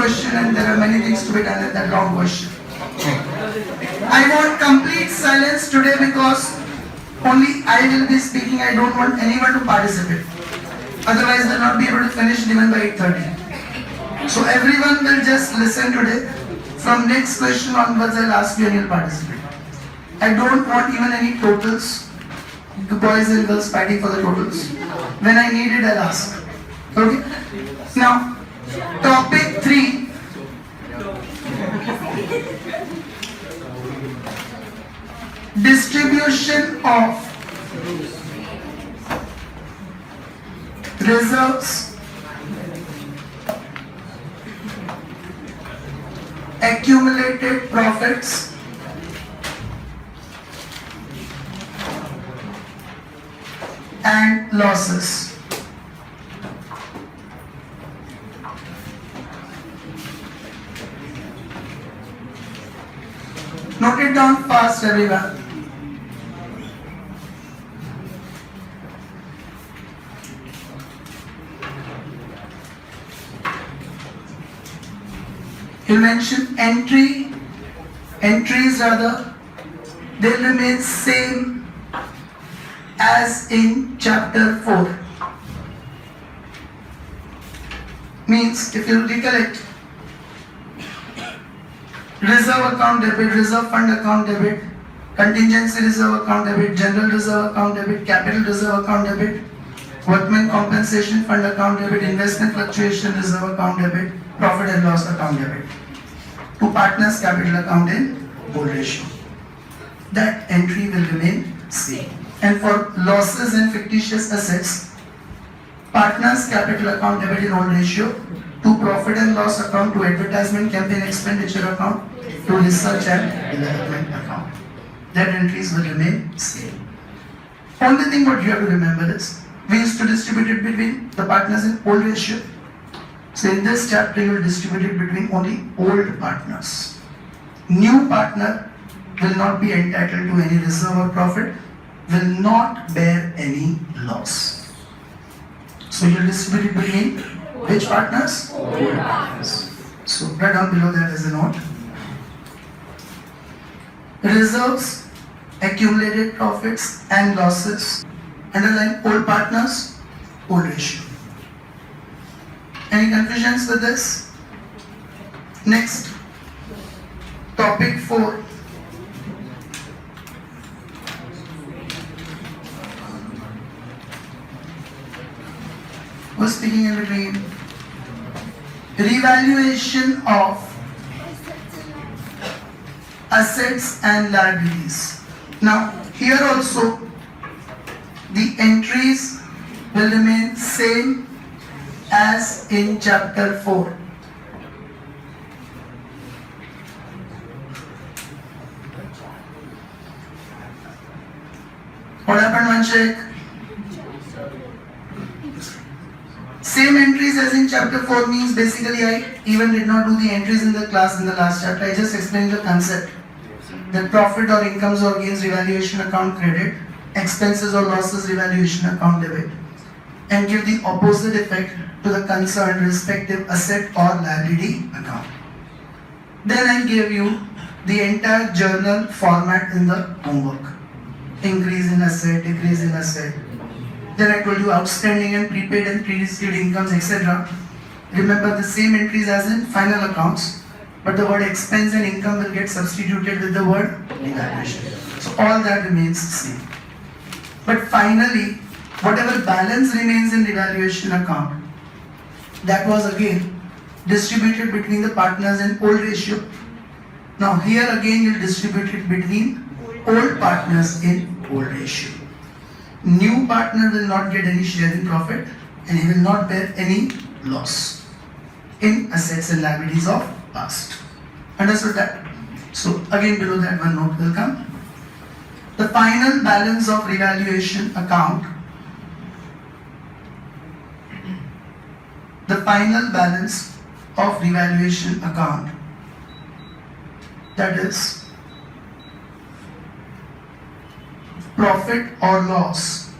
question and there are many things to be done in that long question. I want complete silence today because only I will be speaking. I don't want anyone to participate. Otherwise, they'll not be able to finish even by 8:30. So everyone will just listen today. From next question onwards, I'll ask you and you'll participate. I don't want even any totals. The boys and girls fighting for the totals. When I need it, I'll ask. Okay? Now, topic 3. Distribution of reserves, accumulated profits, and losses. Note it down fast, everyone. You mention entries rather, they remain same as in chapter 4. Means if you recollect, reserve account debit, reserve fund account debit, contingency reserve account debit, general reserve account debit, capital reserve account debit, workmen compensation fund account debit, investment fluctuation reserve account debit, profit and loss account debit. To partners capital account in old ratio. That entry will remain same. And for losses and fictitious assets, partners capital account debit in old ratio, to profit and loss account, to advertisement campaign expenditure account, to research and development account. That entries will remain same. Only thing what you have to remember is, we used to distribute it between the partners in old ratio. So in this chapter you will distribute it between only old partners. New partner will not be entitled to any reserve or profit, will not bear any loss. So you will distribute it between which partners? Old partners. So right down below that is a note. Reserves, accumulated profits and losses. Underline old partners, old ratio. Any confusions with this? Next, topic 4. Who's speaking in between? Revaluation of assets and liabilities. Now, here also, the entries will remain same as in chapter 4. What happened, Manshik? Same entries as in chapter 4 means basically I even did not do the entries in the class in the last chapter. I just explained the concept. That profit or incomes or gains revaluation account credit, expenses or losses revaluation account debit, and give the opposite effect to the concerned respective asset or liability account. Then I gave you the entire journal format in the homework. Increase in asset, decrease in asset. Then I told you outstanding and prepaid and pre-received incomes, etc. Remember the same entries as in final accounts, but the word expense and income will get substituted with the word revaluation. So all that remains the same. But finally, whatever balance remains in revaluation account, that was again distributed between the partners in old ratio. Now here again you distribute it between old partners in old ratio. New partner will not get any share in profit and he will not bear any loss in assets and liabilities of past. Understood that? So again below that one note will come. The final balance of revaluation account, the final balance of revaluation account, that is profit or loss,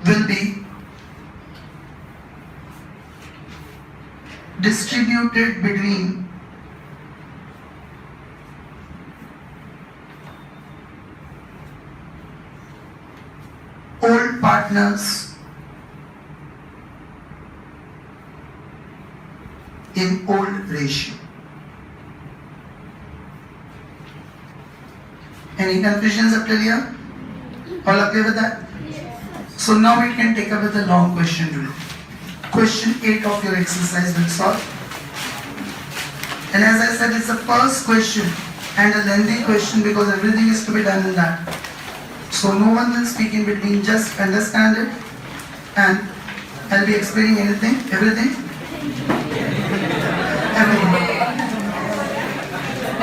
will be distributed between old partners in old ratio. Any confusions up till here? All okay with that? So now we can take up with the long question today. Question 8 of your exercise will solve. And as I said, it's the first question and a lengthy question because everything is to be done in that. So no one will speak in between, just understand it and I'll be explaining everything.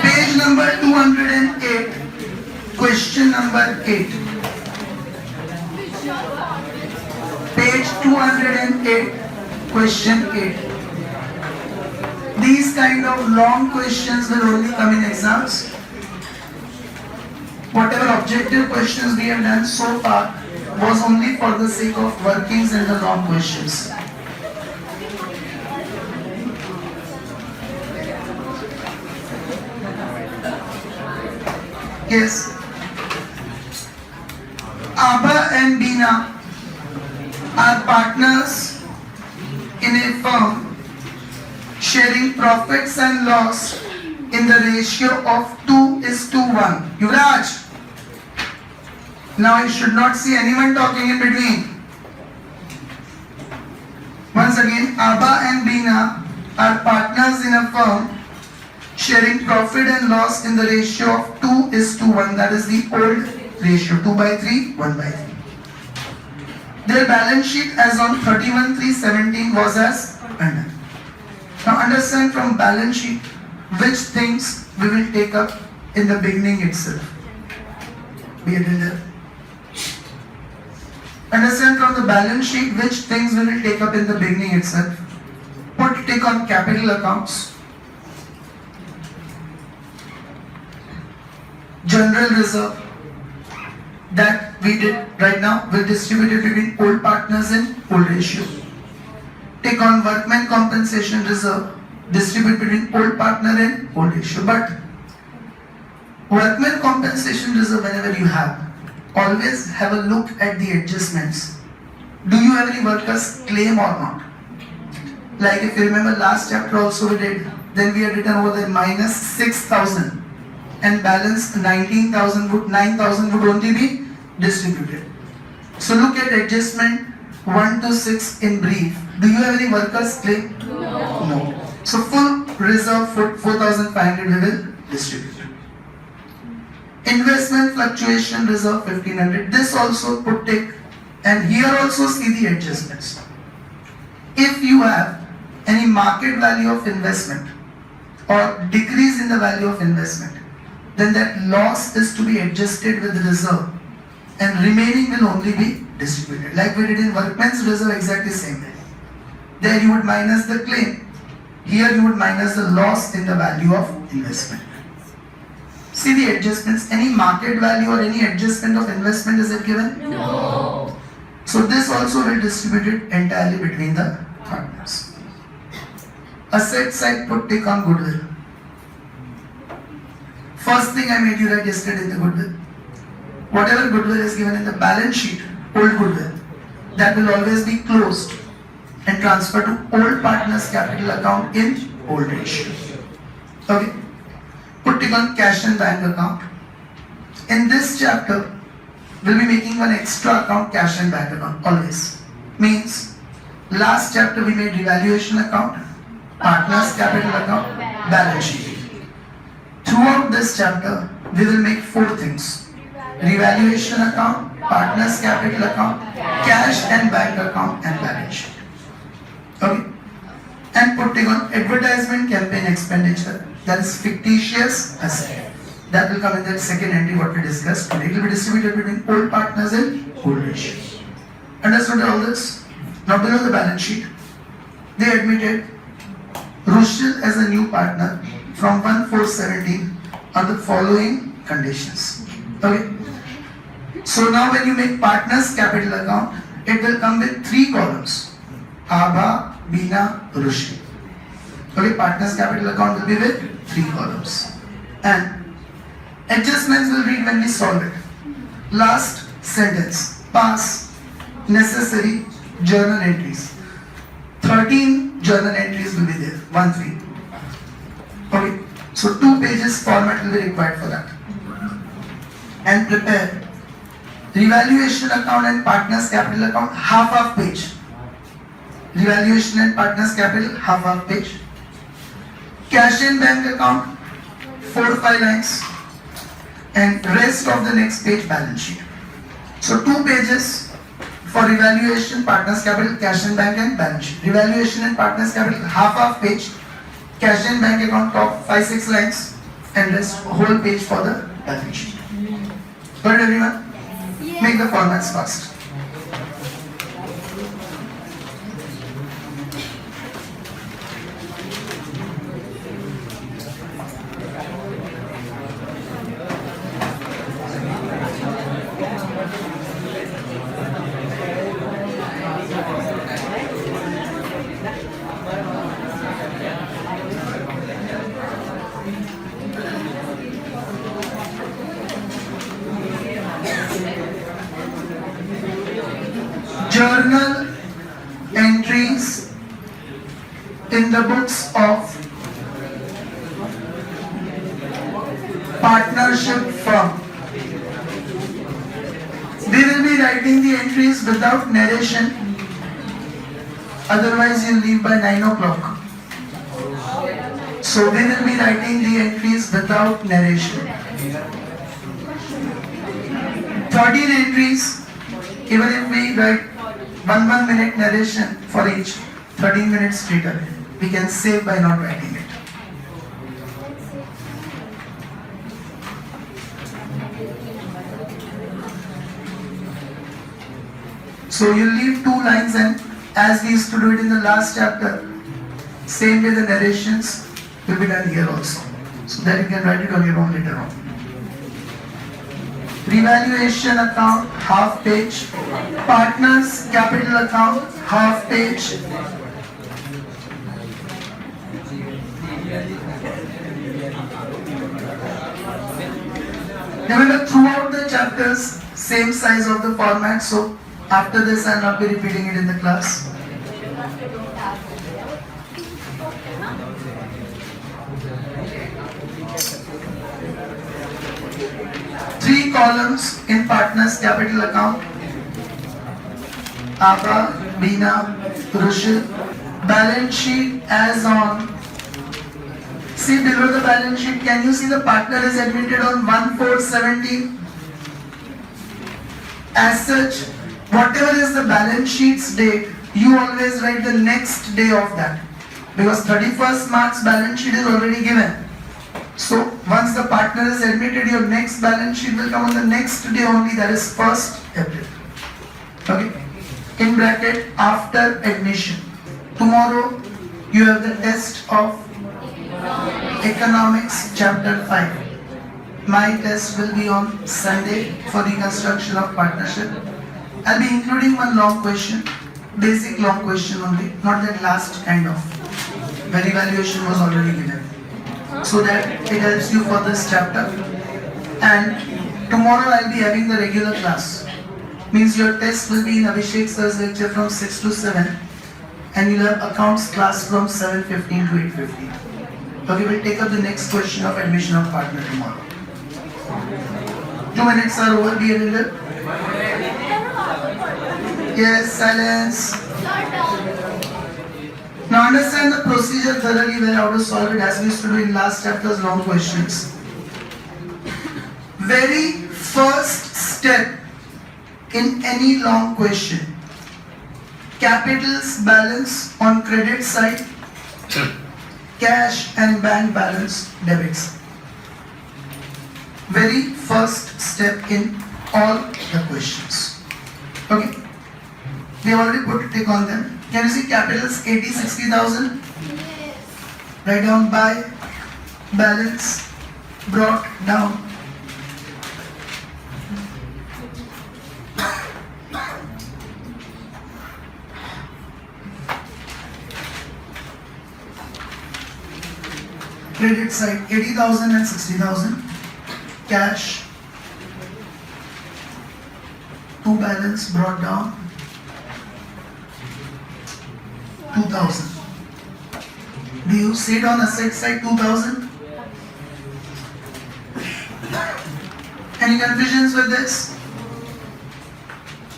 Page number 208, question number 8. Page 208, question 8. These kind of long questions will only come in exams. Whatever objective questions we have done so far was only for the sake of workings and the long questions. Yes. Abba and Bina are partners in a firm sharing profits and loss in the ratio of 2:1. Yuvraj, now you should not see anyone talking in between. Once again, Abba and Bina are partners in a firm sharing profit and loss in the ratio of 2:1. That is the old ratio, 2/3, 1/3. Their balance sheet as on 31/3/17 was as under. Now understand from balance sheet which things we will take up in the beginning itself. Be it in there. Understand from the balance sheet which things we will take up in the beginning itself. Put tick on capital accounts. General reserve that we did right now will distribute it between old partners in old ratio. Take on workman compensation reserve, distribute between old partner and old ratio. But workman compensation reserve, whenever you have, always have a look at the adjustments. Do you have any workers claim or not? Like if you remember last chapter also we did, then we had written over there minus 6,000 and balance 9,000 would only be distributed. So look at adjustment 1 to 6 in brief. Do you have any workers claim? No. So full reserve for 4,500 we will distribute. Investment fluctuation reserve 1,500. This also put tick, and here also see the adjustments. If you have any market value of investment or decrease in the value of investment, then that loss is to be adjusted with the reserve and remaining will only be distributed. Like we did in workman's reserve, exactly same way. There you would minus the claim. Here you would minus the loss in the value of investment. See the adjustments. Any market value or any adjustment of investment is it given? No. So this also will distribute it entirely between the partners. Asset side, put tick on goodwill. First thing I made you write yesterday, the goodwill. Whatever goodwill is given in the balance sheet, old goodwill, that will always be closed and transferred to old partners capital account in old ratio. Okay. Put tick on cash and bank account. In this chapter, we'll be making one extra account, cash and bank account, always. Means, last chapter we made revaluation account, partners capital account, balance sheet. Throughout this chapter, we will make 4 things. Revaluation account, partners capital account, cash and bank account and balance sheet. Okay. And putting on advertisement campaign expenditure, that is fictitious asset. That will come in the second entry what we discussed today. It will be distributed between old partners and old ratio. Understood all this? Now below the balance sheet, they admitted Rushil as a new partner from 1/4/17 on the following conditions. Okay. So now when you make partners capital account, it will come with 3 columns. Abba, Bina, Rushil. Okay, partner's capital account will be with 3 columns. And adjustments will read when we solve it. Last sentence, pass necessary journal entries. 13 journal entries will be there, 1 3. Okay, so 2 pages format will be required for that. And prepare revaluation account and partners capital account, half page. Revaluation and partners capital, half page. Cash in bank account, 4 to 5 lines. And rest of the next page, balance sheet. So 2 pages for revaluation, partners capital, cash in bank and balance sheet. Revaluation and partners capital, half page. Cash in bank account, top 5-6 lines. And rest whole page for the balance sheet. Got it, everyone? Yeah. Make the formats fast. Journal entries in the books of partnership firm. We will be writing the entries without narration, otherwise you'll leave by 9 o'clock. So we will be writing the entries without narration. 13 entries, even if we write 1 minute narration for each, 13 minutes straight away. We can save by not writing it. So you leave 2 lines, and as we used to do it in the last chapter, same way the narrations will be done here also. So that you can write it on your own later on. Revaluation account, half page. Partners capital account, half page. Remember, throughout the chapters, same size of the format, so after this I will not be repeating it in the class. Three columns in partners capital account. Abba, Bina, Rushil. Balance sheet as on. See below the balance sheet, can you see the partner is admitted on 1/4/17? As such, whatever is the balance sheet's date, you always write the next day of that. Because 31st March balance sheet is already given. So once the partner is admitted, your next balance sheet will come on the next day only, that is 1st April. Okay? In bracket, after admission. Tomorrow you have the test of Economics chapter 5. My test will be on Sunday for reconstruction of partnership. I'll be including one long question, basic long question only, not that last end of, where evaluation was already given. So that it helps you for this chapter. And tomorrow I'll be having the regular class. Means your test will be in Abhishek sir's lecture from 6 to 7, and you'll have accounts class from 7:15 to 8:15. Okay, we'll take up the next question of admission of partner tomorrow. 2 minutes are over, dear reader. Yes, silence. Now understand the procedure thoroughly well, how to solve it as we used to do in last chapter's long questions. Very first step in any long question, capitals balance on credit side, cash and bank balance debits. Very first step in all the questions. Okay? We have already put a tick on them. Can you see capitals 80, 60,000? Yes. Write down by, balance, brought down. Credit side 80,000 and 60,000. Cash. To balance brought down 2,000. Do you see it on asset side 2,000? Any confusions with this?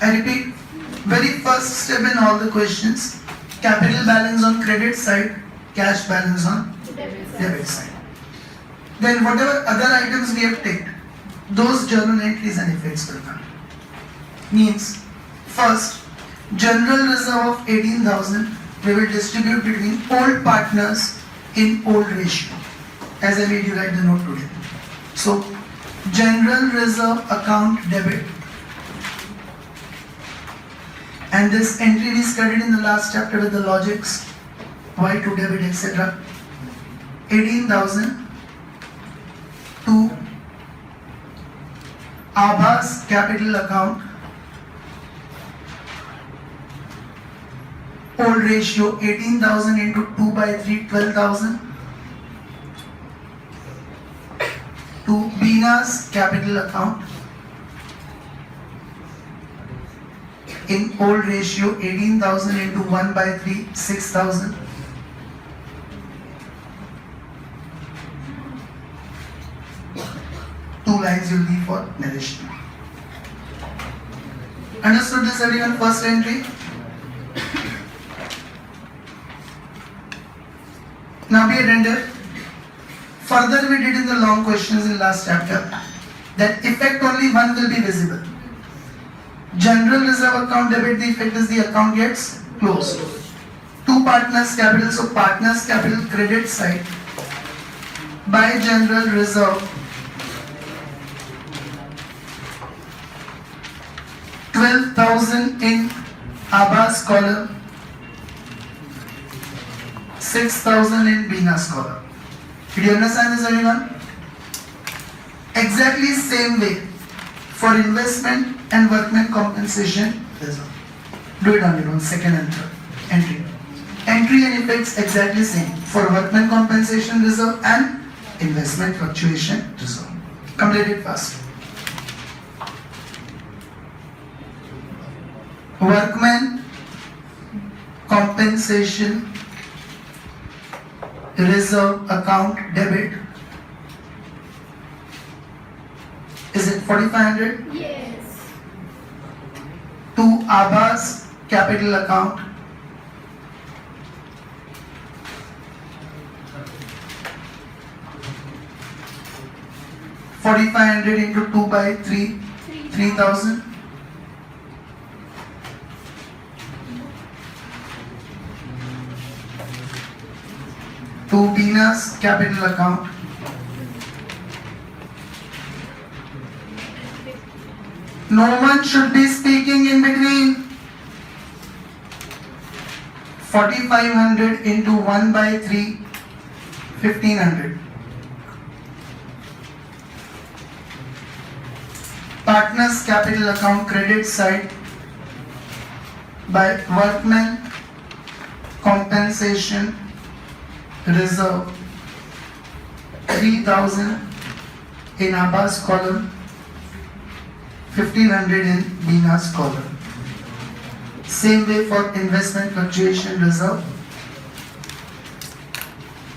I repeat, very first step in all the questions, capital balance on credit side, cash balance on debit side. Then whatever other items we have ticked, those journal entries and effects will come. Means, first, general reserve of 18,000 we will distribute between old partners in old ratio, as I made you write the note today. So, general reserve account debit, and this entry we studied in the last chapter with the logics, why to debit, etc. 18,000 to Aabhas capital account, old ratio 18,000 into 2 by 3, 12,000, to Bina's capital account in old ratio 18,000 into 1 by 3, 6,000. Two lines will be for narration. Understood this everyone? First entry. Now be attentive. Further we did in the long questions in last chapter that effect only one will be visible. General reserve account debit, the effect is the account gets closed. Two partners capital, so partners capital credit side by general reserve 12,000 in Aabhas column, 6,000 in Bina's column. Did you understand this everyone? Exactly same way for investment and workman compensation reserve. Do it on your own, second and third entry. Entry and effects exactly same for workman compensation reserve and investment fluctuation reserve. Complete it fast. Workman compensation reserve account debit. Is it 4,500? Yes. To Aabhas capital account. $4,500 into 2 by 3, 3,000. To Bina's capital account. No one should be speaking in between. 4,500 into 1 by 3, 1,500. Partners capital account credit side by workmen compensation reserve 3,000 in Aabhas column, 1,500 in Bina's column. Same way for investment fluctuation reserve.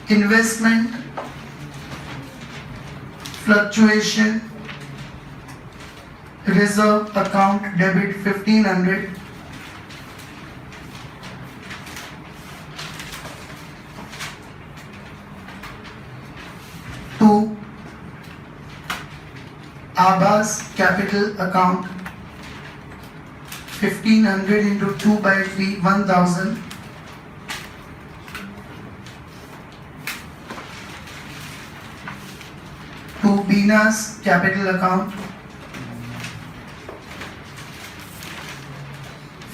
Investment fluctuation reserve account debit 1,500 to Aabhas capital account 1,500 into 2 by 3, 1,000 to Bina's capital account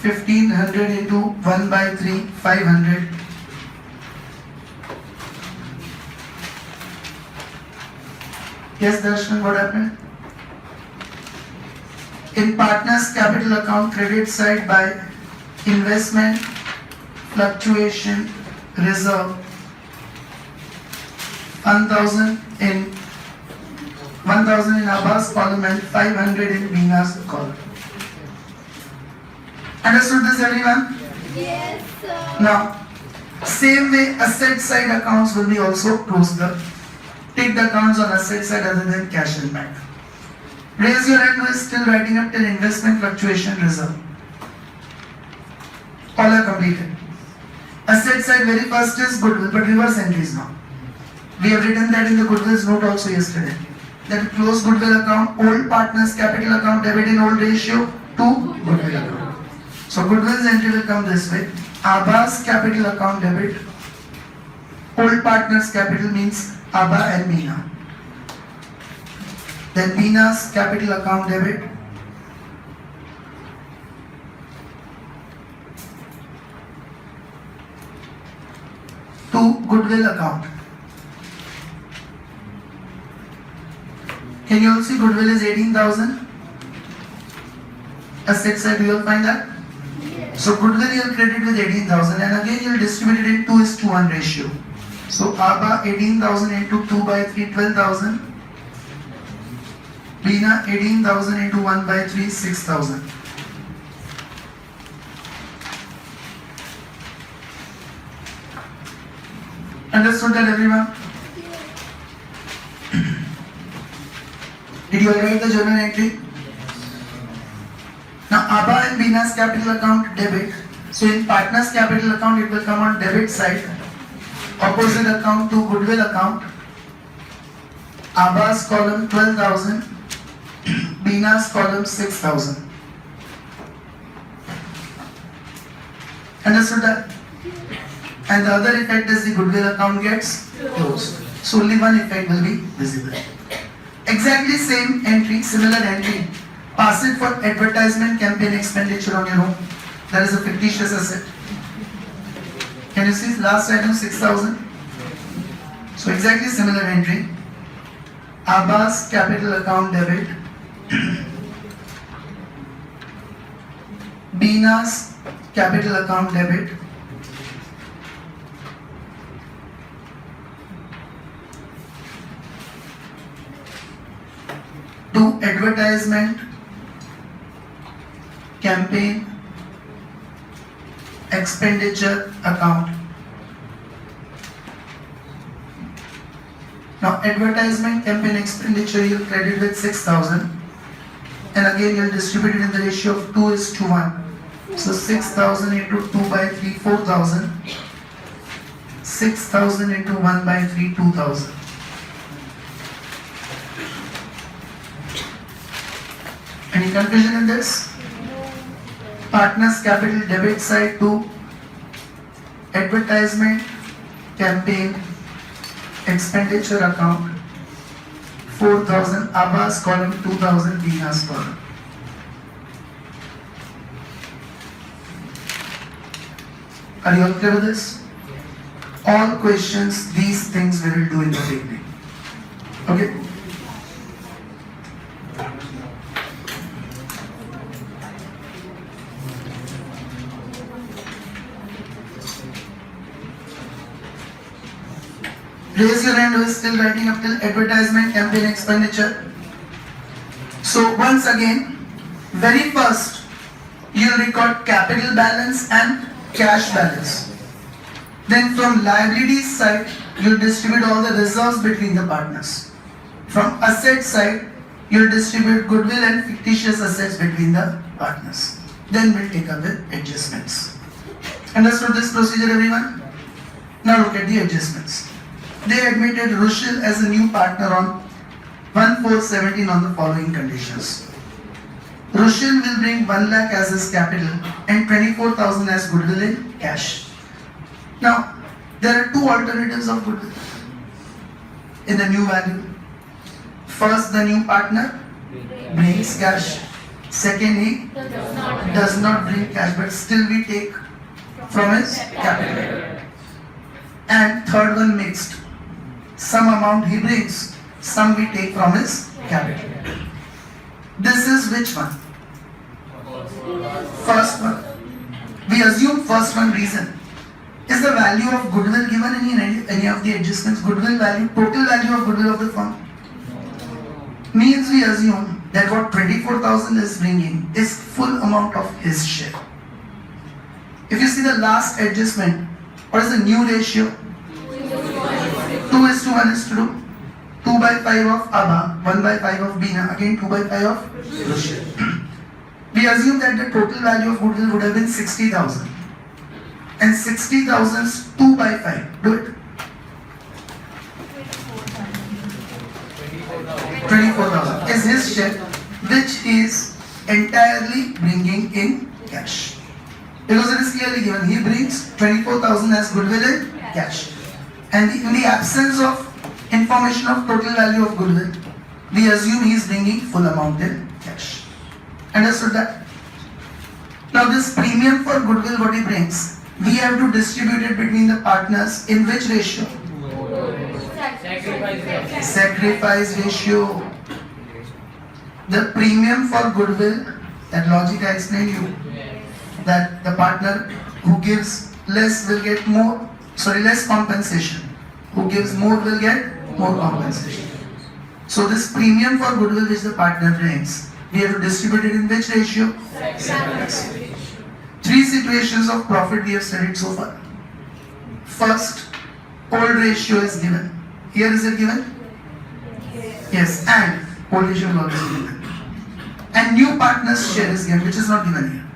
1,500 into 1 by 3, 500 Yes, Darshan, what happened? In partners capital account credit side by investment fluctuation reserve 1,000 in 1,000 in Abbas column and 500 in Bina's column. Understood this, everyone? Yes, sir. Now, same way asset side accounts will be also closed up. Take the accounts on asset side other than cash and bank. Raise your hand who is still writing up till investment fluctuation reserve. All are completed. Asset side very first is goodwill, but reverse entries now. We have written that in the goodwill's note also yesterday. That close goodwill account, old partners capital account debit in old ratio to goodwill account. So goodwill's entry will come this way. Abbas capital account debit. Old partners capital means Abba and Mina. Then Bina's capital account debit. To goodwill account. Can you all see goodwill is 18,000? Asset side you will find that? So goodwill you will credit with 18,000 and again you will distribute it in 2:1 ratio. So Abba 18,000 into 2 by 3, 12,000. Bina 18,000 into 1 by 3, 6,000. Understood that, everyone? Did you all write the journal entry? Now Abba and Bina's capital account debit. So in partner's capital account it will come on debit side. Opposite account to goodwill account. Abba's column 12,000. Bina's column 6,000. Understood that? And the other effect is the goodwill account gets closed. So only one effect will be visible. Exactly same entry, similar entry. Pass it for advertisement campaign expenditure on your own. That is a fictitious asset. Can you see last item 6,000? So exactly similar entry. Abbas capital account debit. Bina's capital account debit. To advertisement campaign expenditure account. Now advertisement campaign expenditure you credit with 6,000 and again you will distribute it in the ratio of 2:1. So 6,000 into 2 by 3, 4,000. 6,000 into 1 by 3, 2,000. Any confusion in this? Partners capital debit side to advertisement campaign expenditure account 4,000 Abbas column 2,000 Bina's column. Are you all clear with this? All questions, these things we will do in the beginning. Okay? Raise your hand who is still writing up till advertisement campaign expenditure. So once again, very first you will record capital balance and cash balance. Then from liabilities side, you will distribute all the reserves between the partners. From asset side, you will distribute goodwill and fictitious assets between the partners. Then we'll take up the adjustments. Understood this procedure, everyone? Now look at the adjustments. They admitted Rushil as a new partner on 1/4/17 on the following conditions. Rushil will bring 1 lakh as his capital and 24,000 as goodwill in cash. Now, there are two alternatives of goodwill in the new value. First, the new partner brings cash. Second, he does not bring cash, but still we take from his capital. And third one, mixed. Some amount he brings, some we take from his capital. This is which one? First one. We assume first one reason. Is the value of goodwill given in any of the adjustments? Goodwill value, total value of goodwill of the firm? Means we assume that what 24,000 is bringing is full amount of his share. If you see the last adjustment, what is the new ratio? 2:1:2. 2/5 of Abba, 1/5 of Bina, again 2/5 of Rushil. We assume that the total value of goodwill would have been 60,000. And 60,000 is 2/5. Do it. 24,000 is his share, which is entirely bringing in cash. Because it is clearly given, he brings 24,000 as goodwill in cash. And in the absence of information of total value of goodwill, we assume he is bringing full amount in cash. Understood that? Now this premium for goodwill what he brings, we have to distribute it between the partners in which ratio? Sacrifice ratio. The premium for goodwill, that logic I explained you, that the partner who gives less will get more, less compensation. Who gives more will get more compensation. So this premium for goodwill which the partner brings, we have to distribute it in which ratio? Sacrifice. 3 situations of profit we have studied so far. First, old ratio is given. Here is it given? Yes, and old ratio is always given. And new partner's share is given, which is not given here.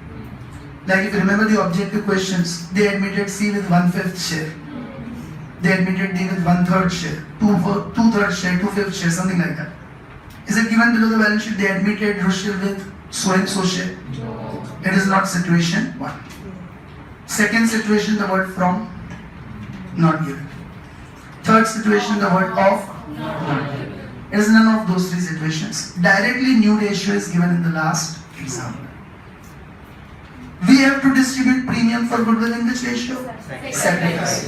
Like if you remember the objective questions, they admitted C with 1/5 share. They admitted D with 1/3 share, 2/3 share, 2/5 share, something like that. Is it given below the balance sheet? They admitted Rushil with so and so share. It is not situation 1. Second situation, the word from, not given. Third situation, the word of, not given. It is none of those 3 situations. Directly new ratio is given in the last example. We have to distribute premium for goodwill in which ratio? Sacrifice.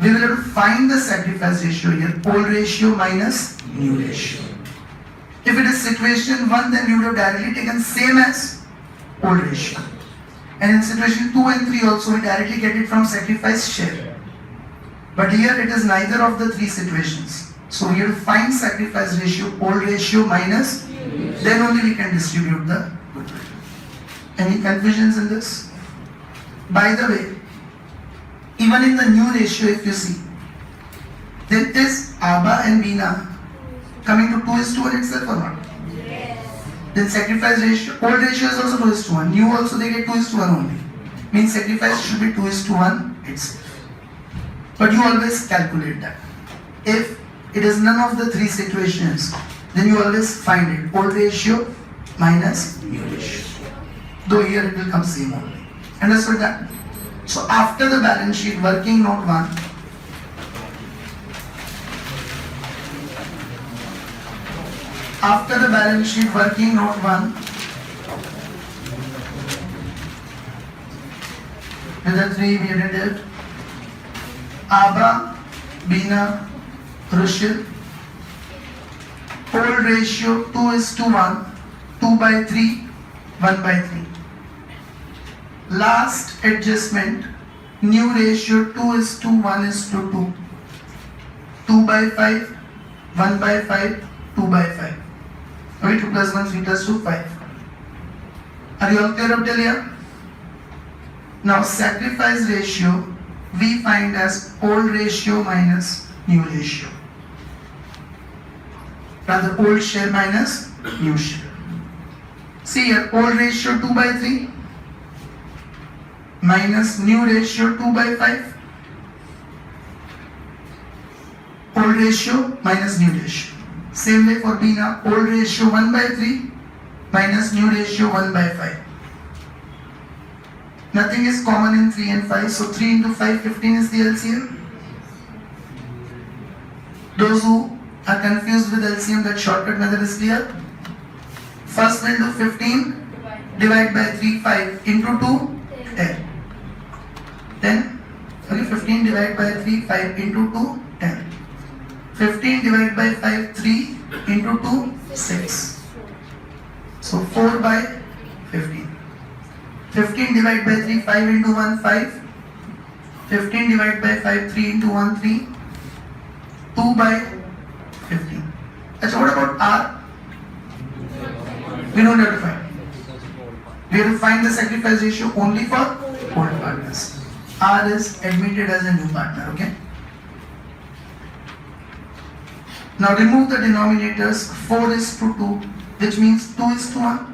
We will have to find the sacrifice ratio here, old ratio minus new ratio. If it is situation 1, then we would have directly taken same as old ratio. And in situation 2 and 3 also we directly get it from sacrifice share. But here it is neither of the 3 situations. So we have to find sacrifice ratio, old ratio minus, then only we can distribute the goodwill. Any confusions in this? By the way, even in the new ratio if you see, then is Abba and Bina coming to 2:1 itself or not? Yes. Then sacrifice ratio, old ratio is also 2:1, new also they get 2:1 only. Means sacrifice should be 2:1 itself. But you always calculate that. If it is none of the 3 situations, then you always find it, old ratio minus new ratio. Though here it will come same only. Understood that? So after the balance sheet, working note 1, after the balance sheet, working note 1, with the 3 we did it, Abba, Bina, Rushil, old ratio 2:1, 2/3, 1/3. Last adjustment, new ratio 2:1:2, 2/5, 1/5, 2/5. Okay, 2 plus 1, 3 plus 2, 5. Are you all clear up till here? Now sacrifice ratio we find as old ratio minus new ratio. Rather old share minus new share. See here, old ratio 2/3 minus new ratio 2/5. Old ratio minus new ratio. Same way for Bina, old ratio 1/3 minus new ratio 1/5. Nothing is common in 3 and 5, so 3 into 5, 15 is the LCM. Those who are confused with LCM, that shortcut method is clear. First we'll do 15, divide by 3, 5, into 2, 10. Then, 15 divided by 3, 5, into 2, 10. 15 divided by 5, 3, into 2, 6. So 4 by 15. 15 divided by 3, 5 into 1, 5. 15 divided by 5, 3 into 1, 3. 2 by 15. That's what about R? We don't have to find. We have to find the sacrifice ratio only for old partners. R is admitted as a new partner, okay? Now remove the denominators. 4 is to 2, which means 2 is to 1.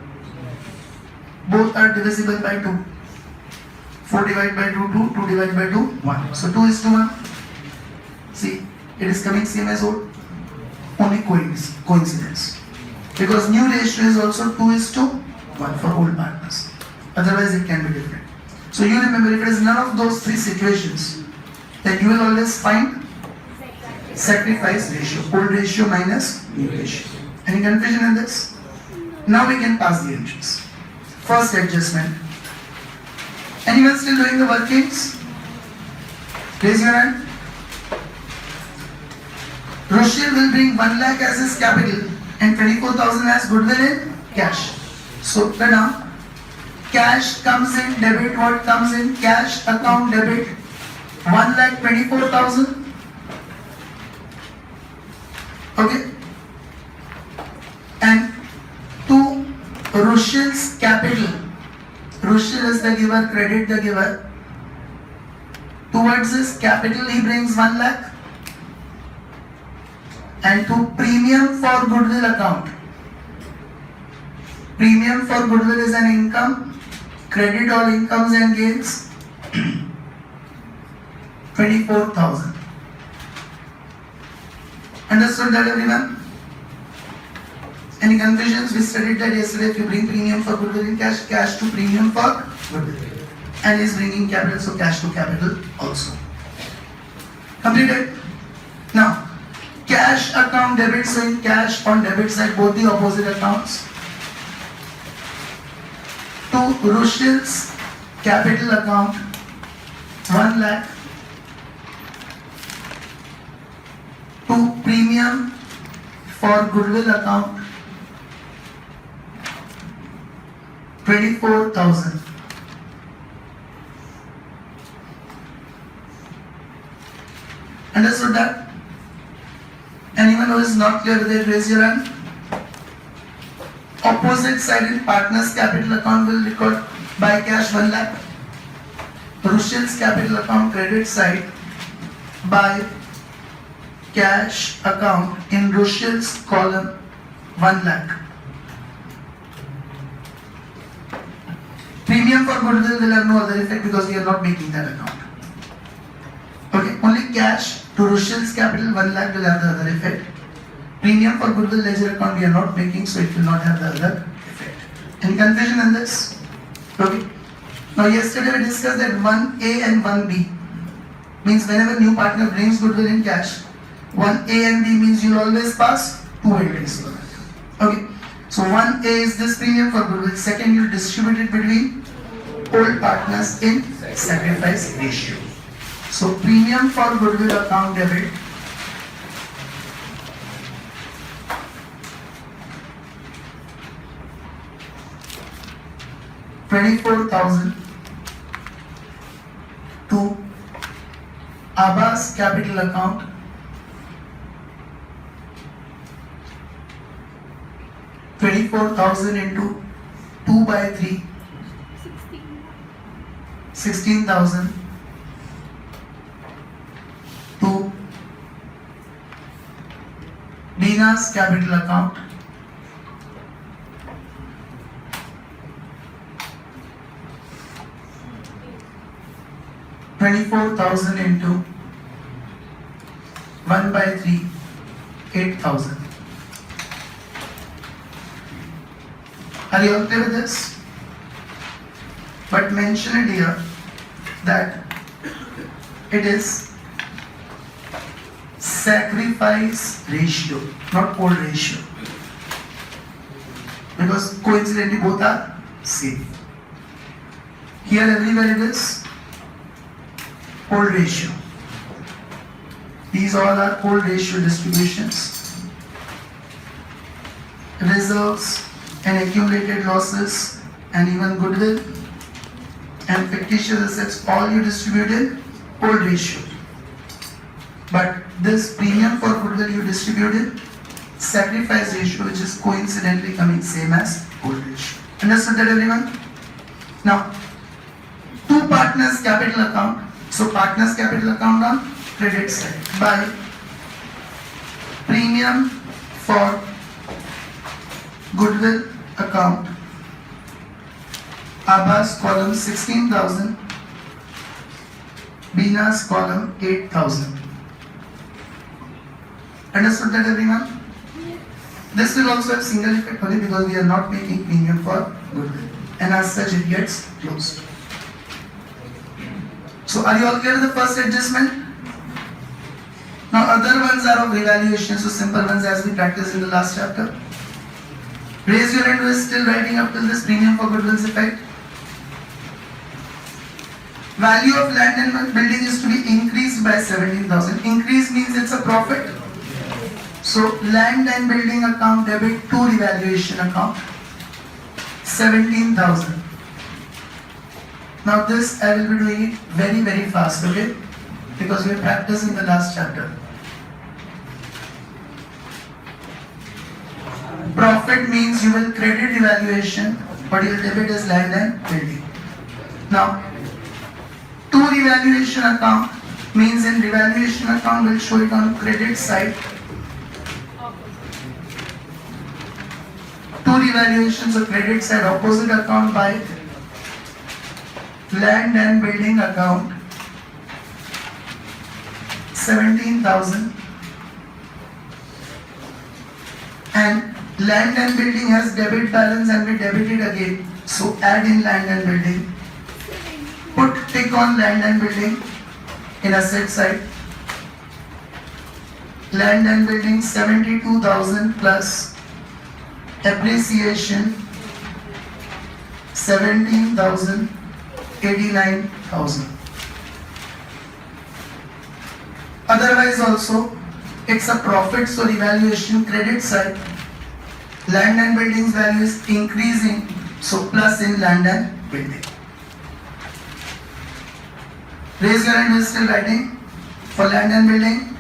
Both are divisible by 2. 4 divided by 2, 2. 2 divided by 2, 1. So 2 is to 1. See, it is coming same as old. Only coincidence. Because new ratio is also 2 is to 1 for old partners. Otherwise it can be different. So you remember, if it is none of those three situations, then you will always find sacrifice ratio. Old ratio minus new ratio. Any confusion in this? Now we can pass the entries. First adjustment. Anyone still doing the workings? Raise your hand. Rochelle will bring 1 lakh as his capital and 24,000 as goodwill in cash. So now, cash comes in debit. What comes in? Cash account debit. 1,24,000. Okay. And to Rochelle's capital. Rochelle is the giver, credit the giver. Towards his capital he brings 1 lakh. And to premium for goodwill account. Premium for goodwill is an income. Credit all incomes and gains. 24,000. Understood that, everyone? Any confusions? We studied that yesterday. If you bring premium for goodwill in cash, cash to premium for goodwill. And is bringing capital, so cash to capital also. Completed? Now, cash account debit, so in cash on debit side, both the opposite accounts. To Rochelle's capital account, 1 lakh. To premium for goodwill account, 24,000. Understood that? Anyone who is not clear with it, raise your hand. Opposite side in partner's capital account will record by cash 1 lakh. Rochelle's capital account credit side by cash account in Rochelle's column 1 lakh. Premium for goodwill will have no other effect because we are not making that account. Okay, only cash to Rochelle's capital 1 lakh will have the other effect. Premium for goodwill ledger account we are not making, so it will not have the other effect. Any confusion in this? Okay. Now yesterday we discussed that 1A and 1B means whenever new partner brings goodwill in cash, 1A and B means you will always pass 2 entries for that. Okay. So 1A is this premium for goodwill. Second, you distribute it between old partners in sacrifice ratio. So premium for goodwill account debit, $24,000 to Abbas capital account, $24,000 into 2 by 3, 16,000 to Dina's capital account, $24,000 into 1 by 3, 8,000. Are you okay with this? But mention it here that it is sacrifice ratio, not old ratio. Because coincidentally both are same. Here everywhere it is old ratio. These all are old ratio distributions. Reserves and accumulated losses and even goodwill and fictitious assets, all you distribute in old ratio. But this premium for goodwill you distributed sacrifice ratio, which is coincidentally coming same as old ratio. Understood that, everyone? Now, two partners capital account. So partners capital account on credit side by premium for goodwill account. Abbas column 16,000, Bina's column 8,000. Understood that, everyone? This will also have single effect only because we are not making premium for goodwill, and as such it gets closed. So are you all clear with the first adjustment? Now other ones are of revaluation, so simple ones as we practiced in the last chapter. Raise your hand who is still writing up till this premium for goodwill's effect. Value of land and building is to be increased by 17,000. Increase means it's a profit. So land and building account debit to revaluation account 17,000. Now this I will be doing it very fast, okay? Because we have practiced in the last chapter. Profit means you will credit revaluation, but your debit is land and building. Now, to revaluation account means in revaluation account will show it on credit side. To revaluation, so credit side opposite account by land and building account 17,000, and land and building has debit balance and we debit it again, so add in land and building, put tick on land and building in asset side. Land and building 72,000 plus appreciation 17,000, 89,000. Otherwise also it's a profit, so revaluation credit side land and building's value is increasing, so plus in land and building. Raise your hand who is still writing for land and building.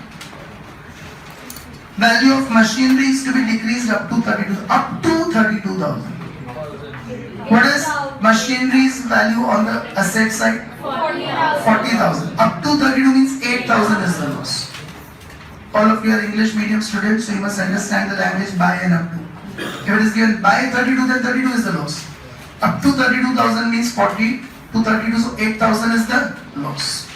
Value of machinery is to be decreased up to 32,000. What is machinery's value on the asset side? 40,000. Up to 32 means 8,000 is the loss. All of you are English medium students, so you must understand the language by and up to. If it is given by 32, then 32 is the loss. Up to 32,000 means 40 to 32, so 8,000 is the loss.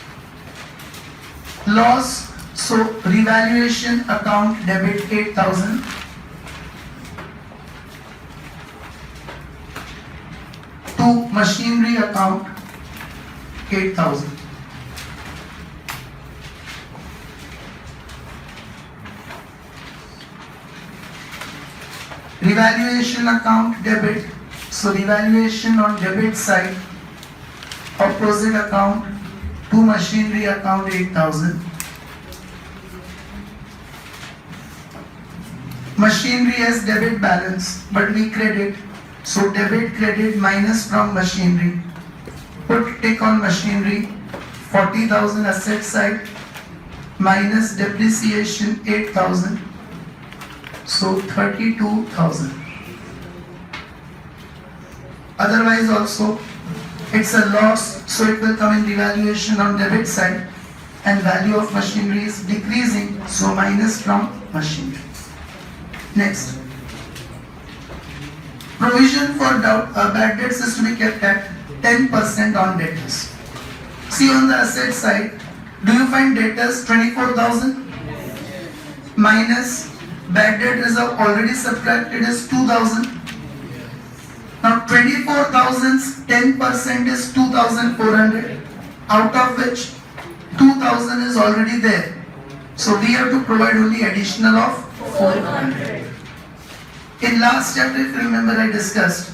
Loss, so revaluation account debit 8,000. To machinery account 8,000. Revaluation account debit, so revaluation on debit side opposite account to machinery account 8,000. Machinery has debit balance, but we credit, so debit credit minus from machinery. Put tick on machinery, 40,000 asset side minus depreciation 8,000, so 32,000. Otherwise also it's a loss, so it will come in revaluation on debit side, and value of machinery is decreasing, so minus from machinery. Next, provision for bad debts is to be kept at 10% on debtors. See on the asset side, do you find debtors 24,000 minus bad debt reserve already subtracted is 2,000. Now 24,000's 10% is 2,400, out of which 2,000 is already there. So we have to provide only additional of 400. In last chapter, if you remember, I discussed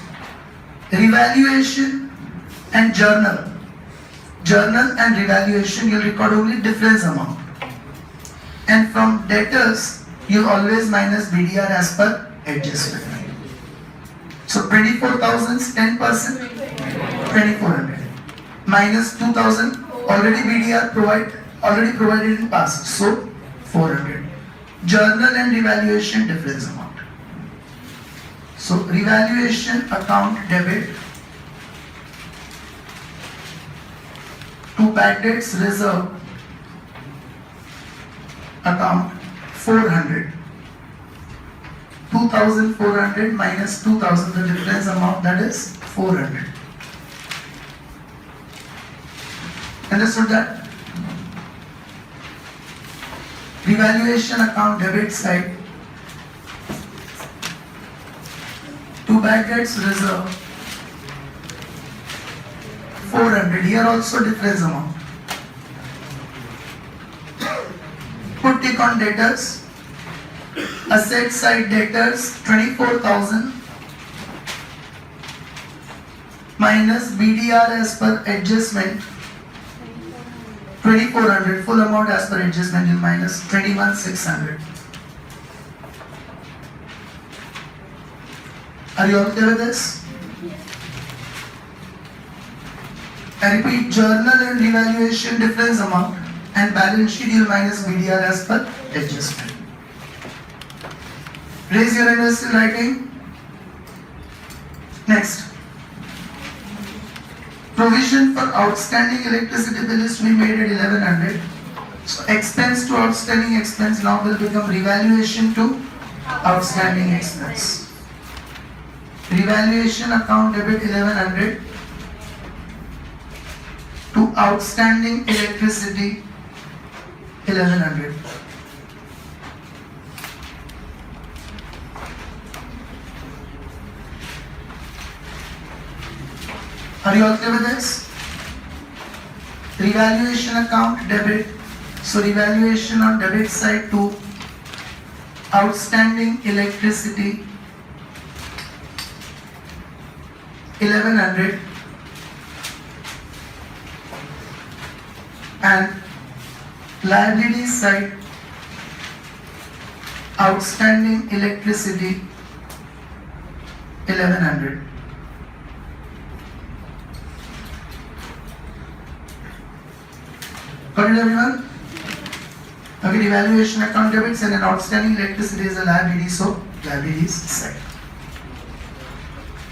revaluation and journal. Journal and revaluation, you'll record only difference amount. And from debtors, you always minus BDR as per adjustment. So 24,000's 10%, 2,400. Minus 2,000 Already BDR already provided in past, so 400. Journal and revaluation difference amount. So revaluation account debit to bad debts reserve account 400. 2400 minus 2000, the difference amount, that is 400. Understood that? Revaluation account debit side to bad debts reserve 400. Here also difference amount. Put tick on debtors. Asset side debtors 24,000 minus BDR as per adjustment 2400, full amount as per adjustment is minus 21,600. Are you all clear with this? I repeat, journal and revaluation difference amount and balance sheet yield minus BDR as per adjustment. Raise your hand while still writing. Next. Provision for outstanding electricity bill is to be made at 1100. So expense to outstanding expense now will become revaluation to outstanding expense. Revaluation account debit 1100 to outstanding electricity 1100. Are you all clear with this? Revaluation account debit. So revaluation on debit side to outstanding electricity 1100 and liability side outstanding electricity 1100. Got it, everyone? Okay, revaluation account debits and an outstanding electricity is a liability, so liabilities side.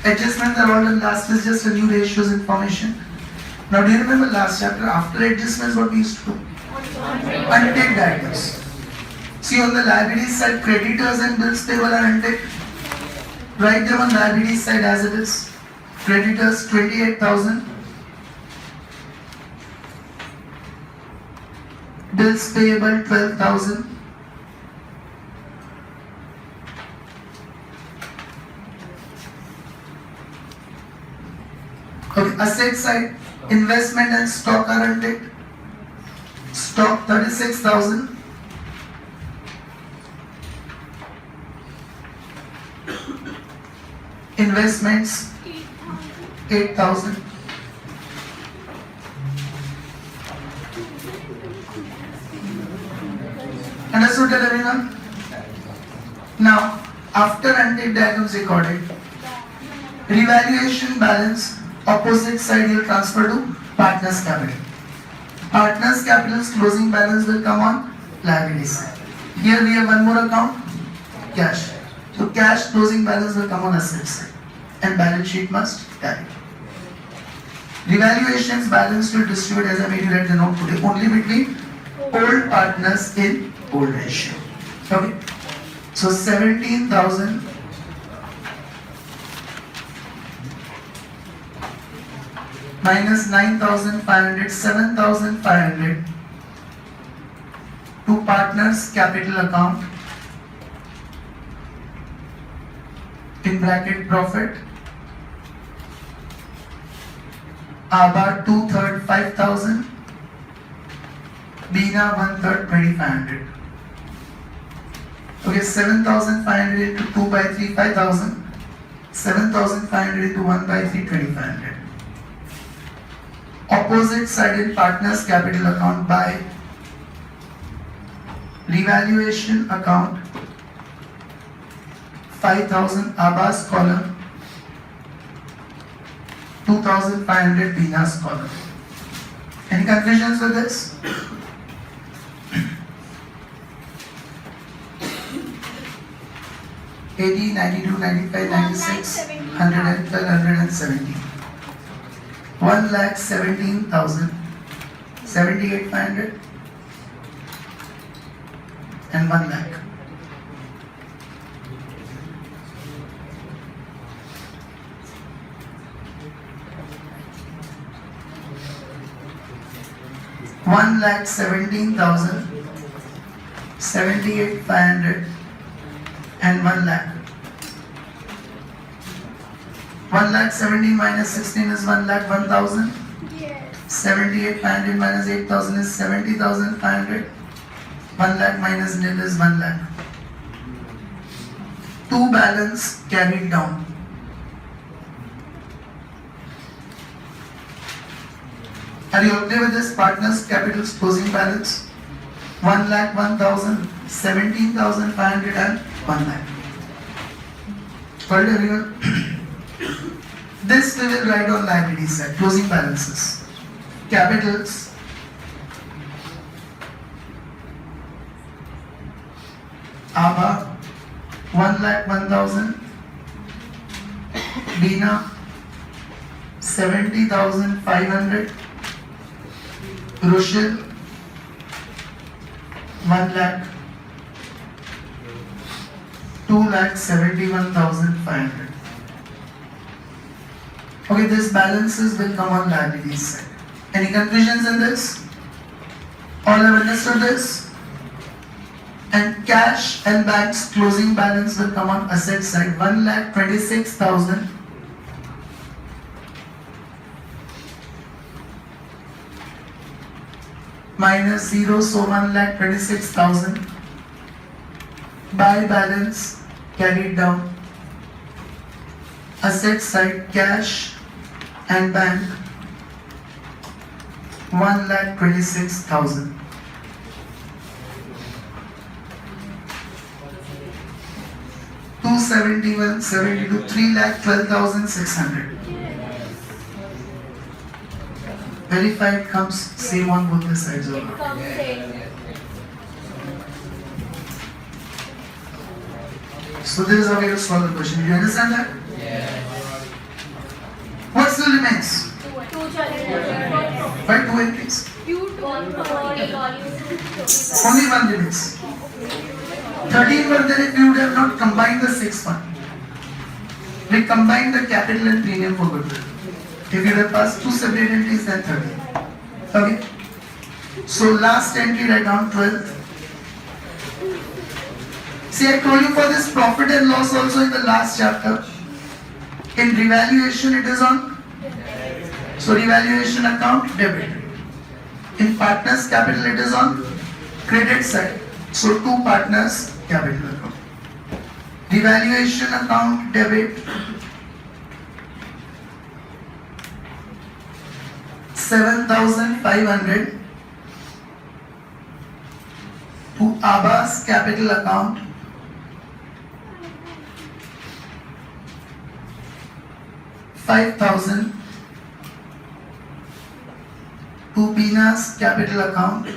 Adjustments are all done. Last is just a new ratios information. Now, do you remember last chapter? After adjustments, what we used to do? Untake the items. See, on the liability side, creditors and bills payable are untaked. Write them on liability side as it is. Creditors 28,000. Bills payable 12,000. Okay, asset side, investment and stock are untaked. Stock 36,000. Investments 8,000. Understood that, everyone? Now, after untaked items recorded, revaluation balance opposite side will transfer to partners capital. Partners capital's closing balance will come on liability side. Here we have one more account, cash. So cash closing balance will come on asset side and balance sheet must carry. Revaluations balance will distribute, as I made you write the note today, only between old partners in old ratio. Okay. So 17,000 minus 9,500, 7,500 to partners capital account in bracket profit. Aba 2/3 5,000, Bina 1/3 2,500. Okay, 7,500 into 2/3 5,000, 7,500 into 1/3 2,500. Opposite side in partners capital account by revaluation account 5,000 Abbas column, 2,500 Bina's column. Any confusions with this? $80, $92, $95, $96, $112, $117. 1,17,000, 78,500 and 1 lakh. One lakh 17,000, 78,500 and 1 lakh. 1 lakh 17 minus 16 is 1 lakh 1,000. Yes. 78,500 minus 8,000 is 70,500. 1 lakh minus nil is 1 lakh. Two balance carried down. Are you okay with this? Partners capital's closing balance? 1 lakh 1,000, 17,500 and 1 lakh. Got it, everyone? This we will write on liability side, closing balances. Capitals. Abha 1 lakh 1,000. Bina 70,500. Rushil 1 lakh. 2,71,500. Okay, these balances will come on liabilities side. Any confusions in this? All have understood this? And cash and bank's closing balance will come on asset side. 1,26,000. Minus 0, so 1,26,000. Buy balance carried down. Asset side cash and bank 1,26,000. Two 71, 72, 3,12,600. Verified comes same on both the sides. It comes same. So this is how we will solve the question. Do you understand that? What still remains? Two challenges. Why two entries? Only one remains. 13 were there if you would have not combined the 6th one. We combined the capital and premium for goodwill. If you would have passed two separate entries, then 13. Okay? So last entry, write down 12th. See, I told you for this profit and loss also in the last chapter. In revaluation, it is on. So revaluation account, debit. In partners capital, it is on credit side. So two partners capital account. Revaluation account, debit. 7,500 to Abbas capital account. 5,000 to Bina's capital account.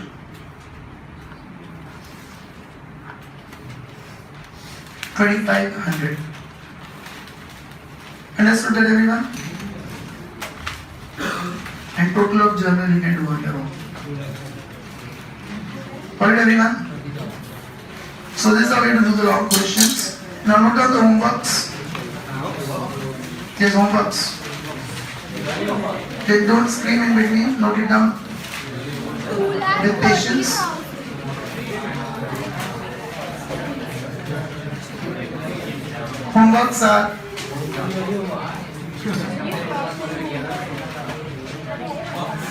2,500. Understood that, everyone? And total of journal you can do on your own. Got it, everyone? So this is how we have to do the long questions. Now note down the homeworks. Here's homeworks. Okay, don't scream in between. Note it down with patience. Homeworks are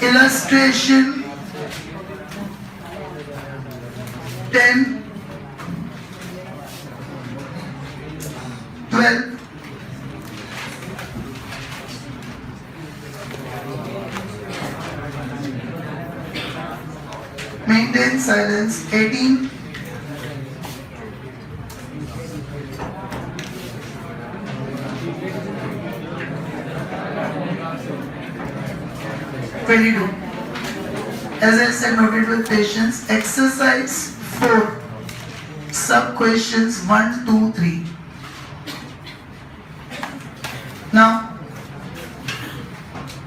illustration 10, 12, maintain silence 18, 22. As I said, note it with patience. Exercise 4. Sub questions 1, 2, 3. Now,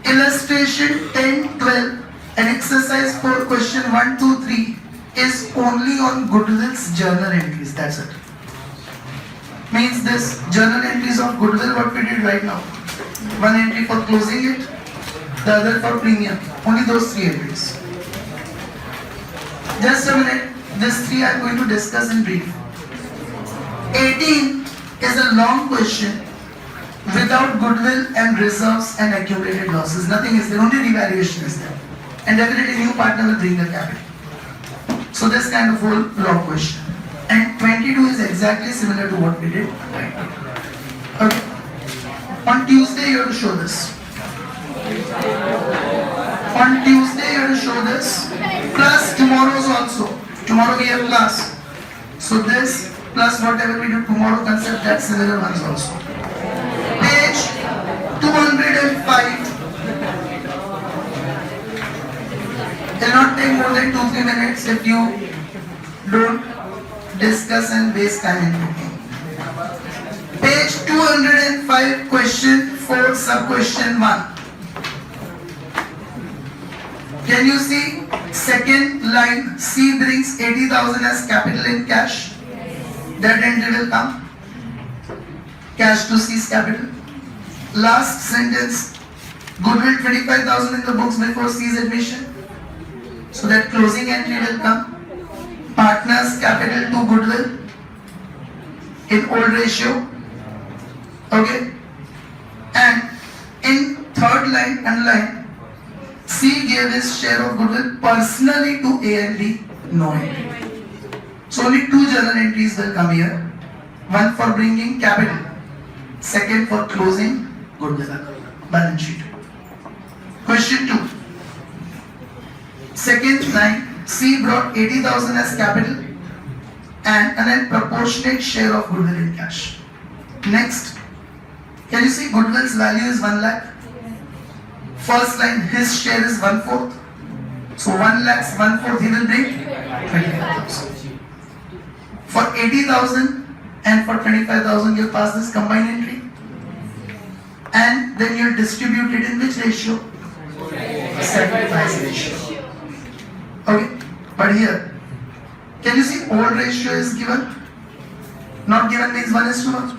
illustration 10, 12 and exercise 4 question 1, 2, 3 is only on Goodwill's journal entries. That's it. Means this journal entries of Goodwill, what we did right now. One entry for closing it, the other for premium. Only those 3 entries. Just a minute. These 3 I am going to discuss in brief. 18 is a long question without goodwill and reserves and accumulated losses. Nothing is there, only revaluation is there. And definitely new partner will bring the capital. So this kind of whole long question. And 22 is exactly similar to what we did right now. Okay. On Tuesday you have to show this. On Tuesday you have to show this. Plus tomorrow's also. Tomorrow we have class. So this plus whatever we do tomorrow concept, that similar ones also. Page 205. It will not take more than 2-3 minutes if you don't discuss and waste time in cooking. Page 205, question 4, sub question 1. Can you see second line? C brings 80,000 as capital in cash. That entry will come. Cash to C's capital. Last sentence. Goodwill 25,000 in the books before C's admission. So that closing entry will come. Partners capital to goodwill in old ratio. Okay. And in third line, underline, C gave his share of goodwill personally to A and B, no entry. So only 2 journal entries will come here. One for bringing capital, second for closing goodwill balance sheet. Question 2. Second line, C brought 80,000 as capital and an proportionate share of goodwill in cash. Next, can you see goodwill's value is 1 lakh? First line, his share is 1/4. So 1 lakh's 1/4 he will bring 25,000. For 80,000 and for 25,000 you'll pass this combined entry. And then you'll distribute it in which ratio? Sacrifice ratio. Okay, but here, can you see old ratio is given? Not given means 1:1.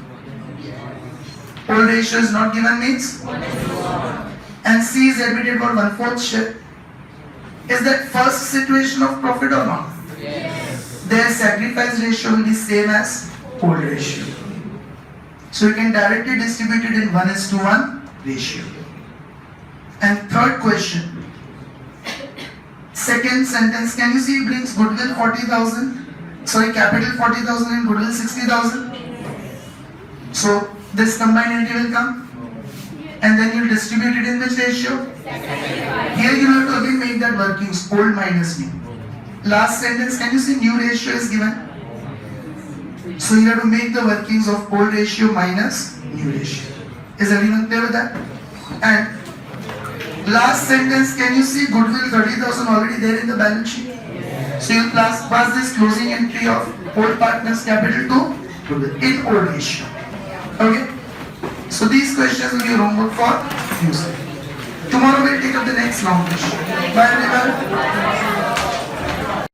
Old ratio is not given means 1:1. And C is admitted for 1/4 share. Is that first situation of profit or not? Yes. Their sacrifice ratio will be same as old ratio. So you can directly distribute it in 1:1 ratio. And third question. Second sentence, can you see it brings goodwill 40,000? Sorry, capital 40,000 and goodwill 60,000. So this combined entry will come. And then you distribute it in which ratio? Here you have to again make that workings, old minus new. Last sentence, can you see new ratio is given? So you have to make the workings of old ratio minus new ratio. Is everyone clear with that? And last sentence, can you see goodwill 30,000 already there in the balance sheet? So you pass this closing entry of old partners capital to goodwill in old ratio. Okay? So these questions will be your homework for Tuesday. Tomorrow we'll take up the next long question. Bye everyone.